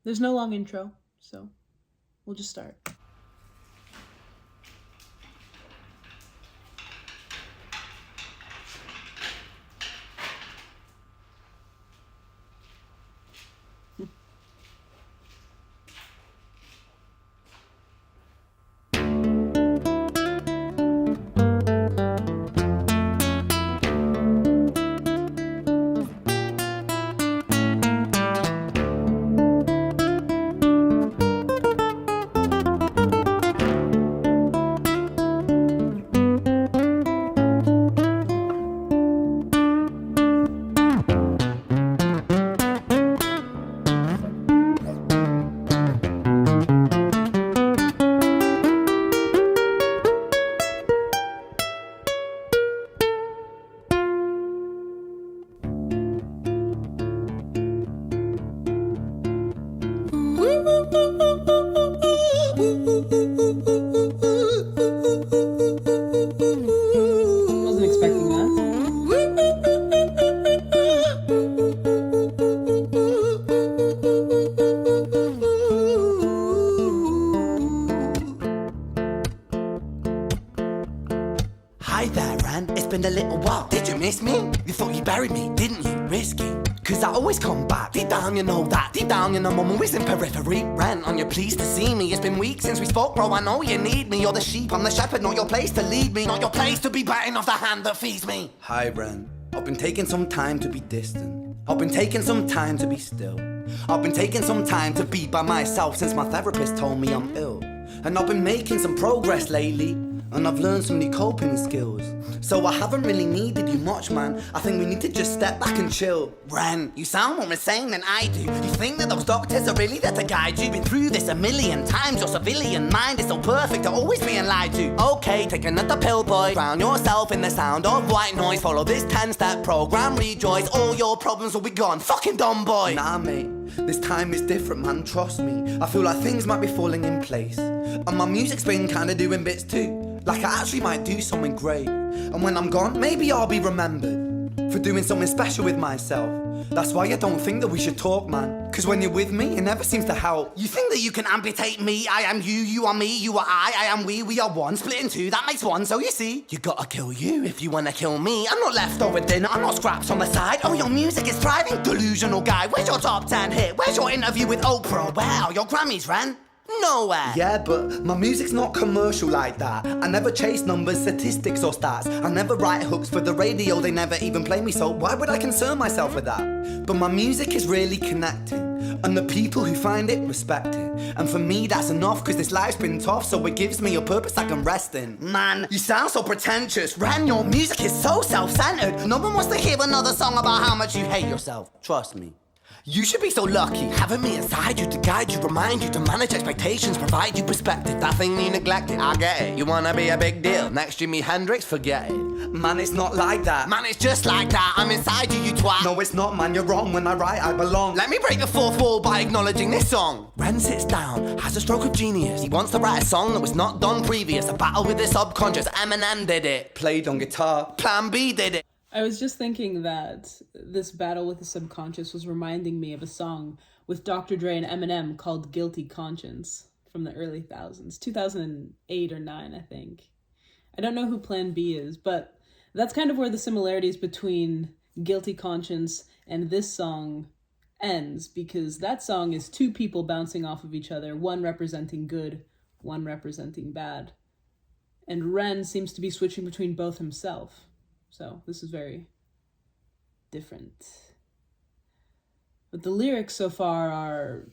There's no long intro, so we'll just start. Wasn't expecting that. Hi there, Ran. It's been a little while. Did you miss me? You thought you buried me, didn't you? Risky. Cause I always come back. Deep down, you know that. Deep down, you know I'm always in periphery. Ran, on your pleased to see me. It's been weeks since we spoke, bro. I know you need me. You're the sheep, I'm the shepherd. Not your place to lead me. Not your place to be biting off the hand that feeds me. Hi, Ran. I've been taking some time to be distant. I've been taking some time to be still. I've been taking some time to be by myself since my therapist told me I'm ill. And I've been making some progress lately. And I've learned some new coping skills. So I haven't really needed you much, man. I think we need to just step back and chill. Ren, you sound more insane than I do. You think that those doctors are really there to guide you? Been through this a million times. Your civilian mind is so perfect to always being lied to. Okay, take another pill, boy. Drown yourself in the sound of white noise. Follow this 10-step program, rejoice. All your problems will be gone. Fucking dumb boy. Nah, mate. This time is different, man. Trust me. I feel like things might be falling in place. And my music's been kinda doing bits too. Like I actually might do something great. And when I'm gone, maybe I'll be remembered for doing something special with myself. That's why I don't think that we should talk, man. Cause when you're with me, it never seems to help. You think that you can amputate me? I am you, you are me, you are I am we are one. Split in two, that makes one. So you see, you gotta kill you if you wanna kill me. I'm not leftover dinner, I'm not scraps on the side. Oh, your music is thriving, delusional guy. Where's your top 10 hit? Where's your interview with Oprah? Where are your Grammys, Ren? Nowhere. Yeah, but my music's not commercial like that. I never chase numbers, statistics or stats. I never write hooks for the radio, they never even play me, so why would I concern myself with that? But my music is really connecting, and the people who find it respect it. And for me that's enough, cause this life's been tough, so it gives me a purpose I can rest in. Man, you sound so pretentious. Ren, your music is so self-centered. No one wants to hear another song about how much you hate yourself. Trust me. You should be so lucky, having me inside you to guide you, remind you to manage expectations, provide you perspective. That thing you neglected, I get it. You wanna be a big deal, next Jimi Hendrix, forget it. Man, it's not like that. Man, it's just like that. I'm inside you, you twat. No, it's not, man, you're wrong. When I write, I belong. Let me break the fourth wall by acknowledging this song. Ren sits down, has a stroke of genius. He wants to write a song that was not done previous. A battle with the subconscious, Eminem did it. Played on guitar, Plan B did it. I was just thinking that this battle with the subconscious was reminding me of a song with Dr. Dre and Eminem called Guilty Conscience from the early thousands, 2008 or 9, I think. I don't know who Plan B is, but that's kind of where the similarities between Guilty Conscience and this song ends, because that song is two people bouncing off of each other, one representing good, one representing bad. And Ren seems to be switching between both himself. So this is very different. But the lyrics so far are...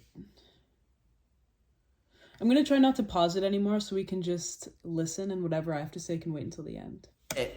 I'm going to try not to pause it anymore so we can just listen, and whatever I have to say can wait until the end.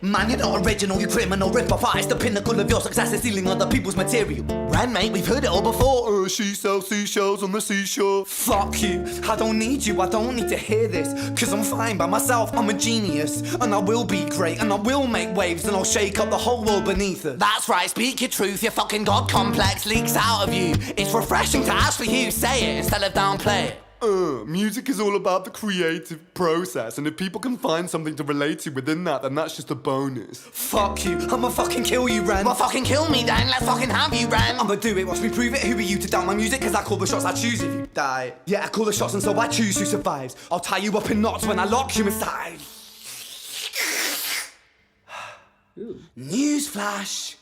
Man, you're not original, you criminal rip-off artist. The pinnacle of your success is stealing other people's material. Ren, mate, we've heard it all before. She sells seashells on the seashore. Fuck you, I don't need you, I don't need to hear this. Cause I'm fine by myself, I'm a genius. And I will be great, and I will make waves. And I'll shake up the whole world beneath us. That's right, speak your truth, your fucking God complex leaks out of you. It's refreshing to actually hear you say it instead of downplay it. Music is all about the creative process, and if people can find something to relate to within that, then that's just a bonus. Fuck you, I'ma fucking kill you, Ren. Well, fucking kill me then, let's fucking have you, Ren. I'ma do it, watch me prove it. Who are you to doubt my music? Cause I call the shots, I choose if you die. Yeah, I call the shots and so I choose who survives. I'll tie you up in knots when I lock you inside. Newsflash.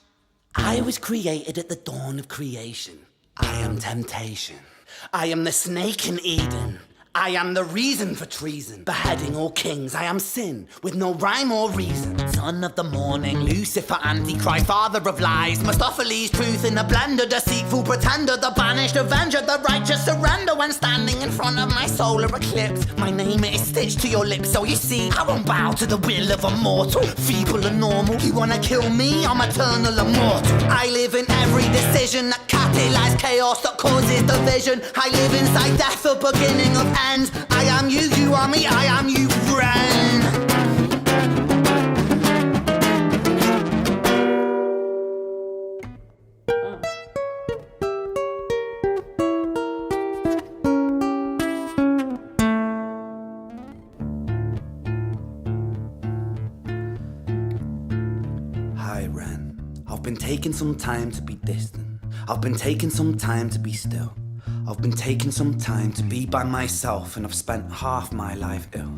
I was created at the dawn of creation. I am temptation. I am the snake in Eden. I am the reason for treason. Beheading all kings, I am sin, with no rhyme or reason. Son of the morning, Lucifer, Antichrist, father of lies. Mephistophelies, truth in a blender, deceitful pretender, the banished avenger, the righteous surrender. When standing in front of my solar eclipse, my name is stitched to your lips, so you see, I won't bow to the will of a mortal, feeble and normal. You wanna kill me? I'm eternal immortal. I live in every decision that catalyzes chaos, that causes division. I live inside death, the beginning of ends. I am you, you are me, I am you, friend. Hi, Ren. I've been taking some time to be distant. I've been taking some time to be still. I've been taking some time to be by myself, and I've spent half my life ill.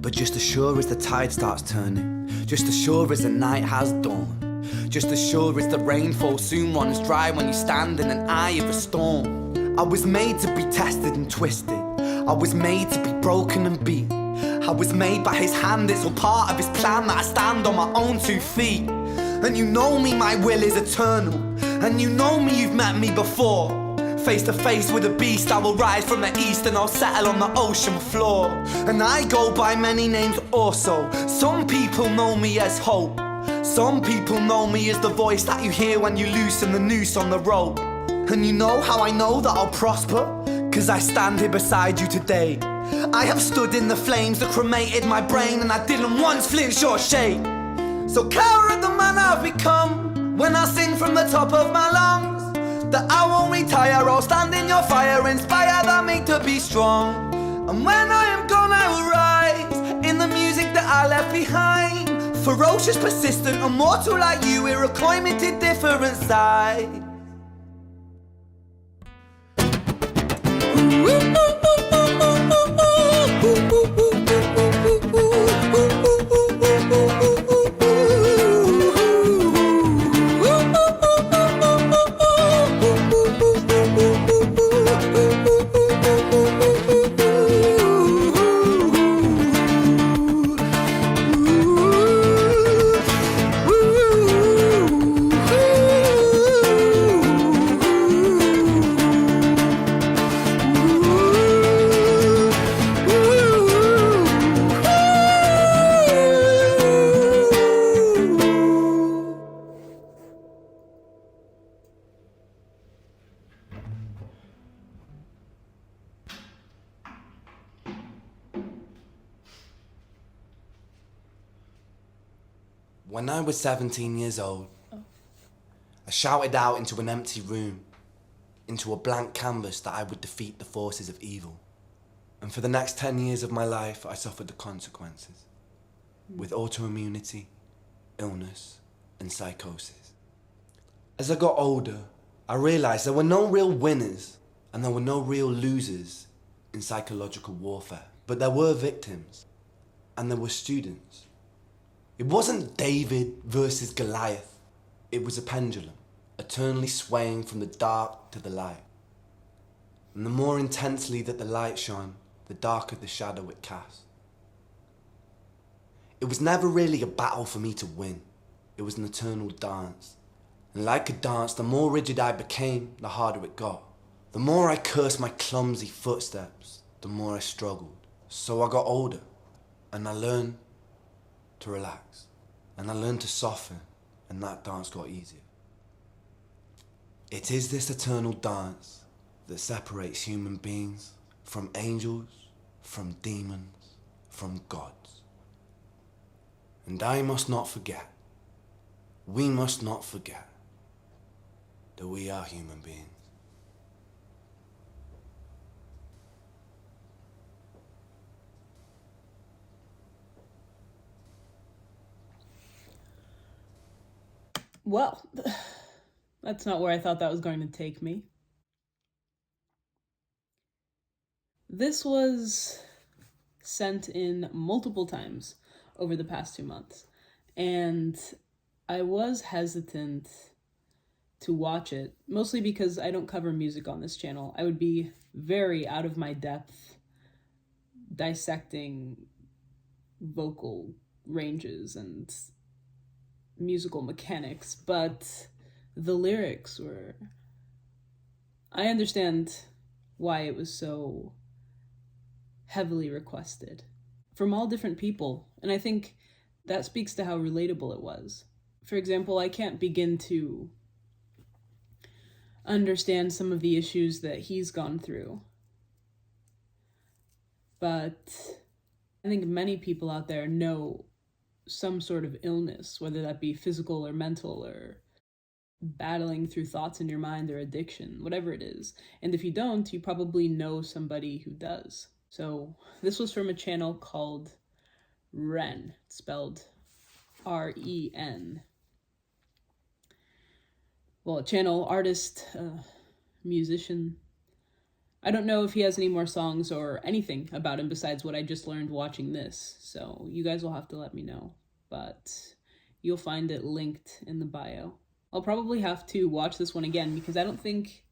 But just as sure as the tide starts turning, just as sure as the night has dawned, just as sure as the rainfall soon runs dry when you stand in an eye of a storm. I was made to be tested and twisted. I was made to be broken and beat. I was made by his hand, it's all part of his plan that I stand on my own 2 feet. And you know me, my will is eternal. And you know me, you've met me before. Face to face with a beast, I will rise from the east and I'll settle on the ocean floor. And I go by many names also. Some people know me as hope. Some people know me as the voice that you hear when you loosen the noose on the rope. And you know how I know that I'll prosper? Cause I stand here beside you today. I have stood in the flames that cremated my brain, and I didn't once flinch or shake. So cower at the man I've become when I sing from the top of my lungs. That I won't retire, I'll stand in your fire, inspired and made to be strong. And when I am gone, I will rise in the music that I left behind. Ferocious, persistent, immortal like you, we're a climate different side. When I was 17 years old, I shouted out into an empty room, into a blank canvas, that I would defeat the forces of evil. And for the next 10 years of my life, I suffered the consequences, with autoimmunity, illness, and psychosis. As I got older, I realized there were no real winners and there were no real losers in psychological warfare. But there were victims, and there were students. It wasn't David versus Goliath. It was a pendulum, eternally swaying from the dark to the light. And the more intensely that the light shone, the darker the shadow it cast. It was never really a battle for me to win. It was an eternal dance. And like a dance, the more rigid I became, the harder it got. The more I cursed my clumsy footsteps, the more I struggled. So I got older, and I learned to relax, and I learned to soften, and that dance got easier. It is this eternal dance that separates human beings from angels, from demons, from gods. And I must not forget, we must not forget, that we are human beings. Well, that's not where I thought that was going to take me. This was sent in multiple times over the past 2 months, and I was hesitant to watch it, mostly because I don't cover music on this channel. I would be very out of my depth dissecting vocal ranges and musical mechanics, but the lyrics were... I understand why it was so heavily requested from all different people, and I think that speaks to how relatable it was. For example, I can't begin to understand some of the issues that he's gone through, but I think many people out there know some sort of illness, whether that be physical or mental, or battling through thoughts in your mind or addiction, whatever it is. And if you don't, you probably know somebody who does. So this was from a channel called Ren, spelled R-E-N. Well, a channel, artist, musician. I don't know if he has any more songs or anything about him besides what I just learned watching this, so you guys will have to let me know, but you'll find it linked in the bio. I'll probably have to watch this one again because I don't think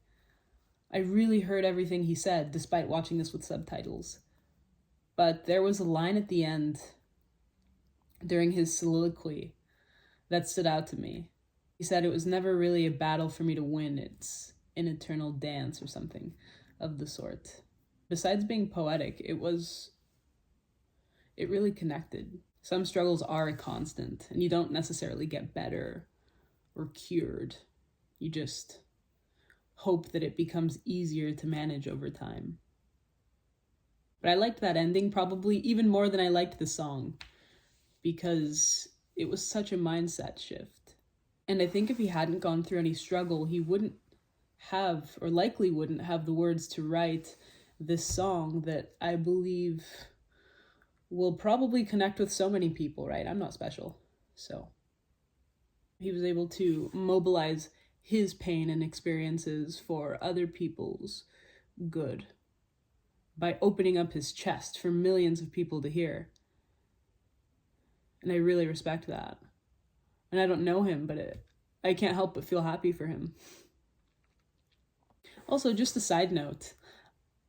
I really heard everything he said despite watching this with subtitles. But there was a line at the end during his soliloquy that stood out to me. He said it was never really a battle for me to win, it's an eternal dance or something of the sort. Besides being poetic, it really connected. Some struggles are a constant, and you don't necessarily get better or cured. You just hope that it becomes easier to manage over time. But I liked that ending probably even more than I liked the song, because it was such a mindset shift. And I think if he hadn't gone through any struggle, he wouldn't have, or likely wouldn't have, the words to write this song that I believe will probably connect with so many people, right? I'm not special. So he was able to mobilize his pain and experiences for other people's good by opening up his chest for millions of people to hear. And I really respect that. And I don't know him, but I can't help but feel happy for him. Also, just a side note,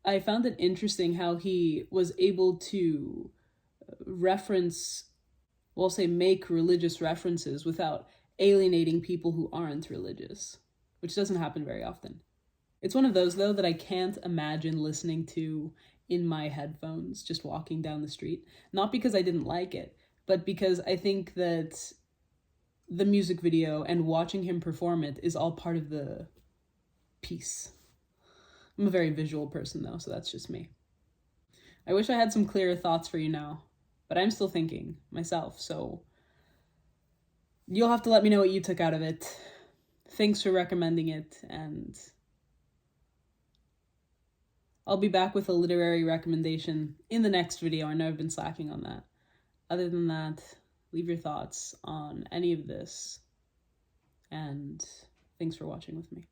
I found it interesting how he was able to make religious references without alienating people who aren't religious, which doesn't happen very often. It's one of those, though, that I can't imagine listening to in my headphones, just walking down the street. Not because I didn't like it, but because I think that the music video and watching him perform it is all part of the piece. I'm a very visual person, though, so that's just me. I wish I had some clearer thoughts for you now, but I'm still thinking myself, so you'll have to let me know what you took out of it. Thanks for recommending it, and I'll be back with a literary recommendation in the next video. I know I've been slacking on that. Other than that, leave your thoughts on any of this, and thanks for watching with me.